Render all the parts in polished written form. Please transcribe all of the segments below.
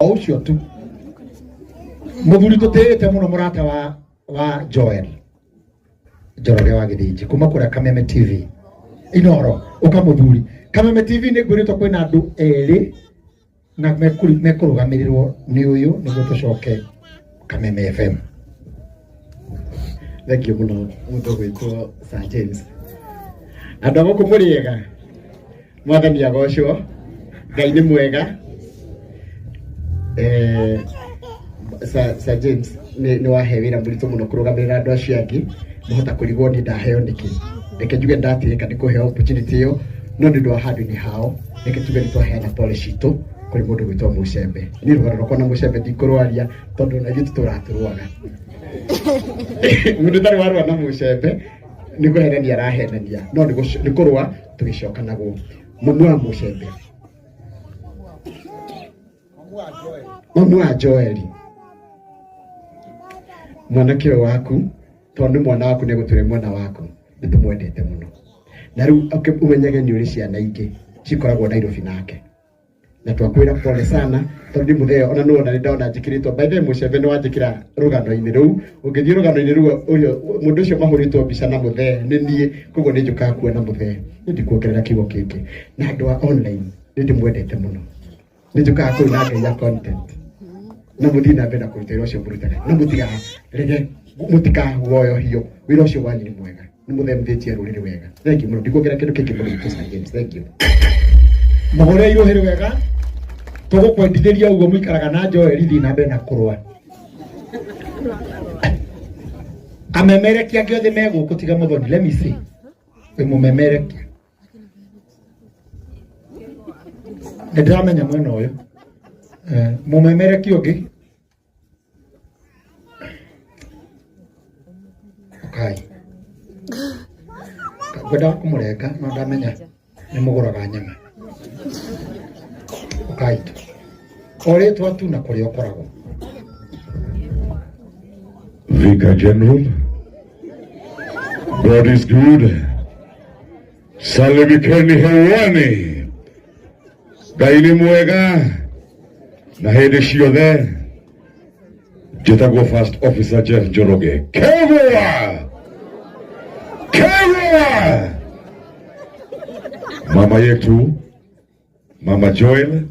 ucio tu muthuri tutete muno murata wa Joel Njoroge wa Githiji kuma kuria Kameme TV inoro ukamuthuri Kameme TV ni ngwirito kwina andu eri na mekurugamirirwo ni uyu niguo tucoke Kameme FM. Thank you muno mundu gwitwo Sir James. Andu agoku muriega mwathani agocwo Ngai ni mwega. Sir James ni wahe wira muritu muno kurugamirira andu acio angi muhota kurigwo ni ndaheo niki reke njuge ndatirika ni kuheo opportunity iyo no ndu wa handu ni hao reke tuge ni twaheana pole citu kuri mundu gwitwo Mucembe ni rugaro rwakwa na Mucembe ndikurwaria tondu na gitu turaturwaga mundu tari warwa na Mucembe ni kuhenania arahenania no ni kurwa tugicoka naguo mumu wa Mucembe mumu wa Joel mwanake waku tondu mwana waku ni gutire mwana waku nitumwendete muno na riu umenyage ni uri ciana ingi cikoragwo Nairobi nake na twakwira pole sana tondu mutheo ona no na ndona njikiritwo by the Mucembe ni wanjikira rugano-ini riu ungithii rugano-ini riu urio mundu ucio mahuritwo mbica na muthee ni nie koguo ni njuka kuona muthee ndi kuongerera kiugo kingi na andu wa online ndi mwendete muno ni njuka kuona Ngai ya content na muthina mbere kurutira ucio murutaga na mutiga rege mutika woyo hiyo wira ucio wanyu ni mwega ni muthemthetie ruriri wega. Thank you muno ndikuongerera kindu kingi muno Sir James. Thank you magore iroheri wega tugukwendithiria uguo muikaraga na Joel thi na mbere na kurwa amemerekia giothe meguku tiga muthoni. Let me see mumemerekia ndamenya mwena uyu mumemerekia ungi okay gwenda kumurenga no ndamenya ni muguraga nyama okay oretwa tu na kuria ukoragwo Vicar General. God is good. Salimikeni hewani. Ngai ni mwega na hindi ciothe. Njĩtagwo First Officer Jeff Njoroge. Kegwa! Kegwa! Mama yetu, Mama Joel,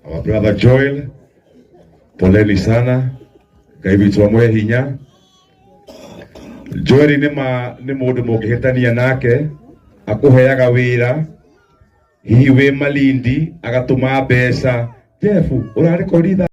our brother Joel, poleni sana. Ngai witũ amwe hinya. Joel ni mundu mungihitania nake akuheaga wira hihi wi Malindi agatuma mbeca. Jeff urari koritha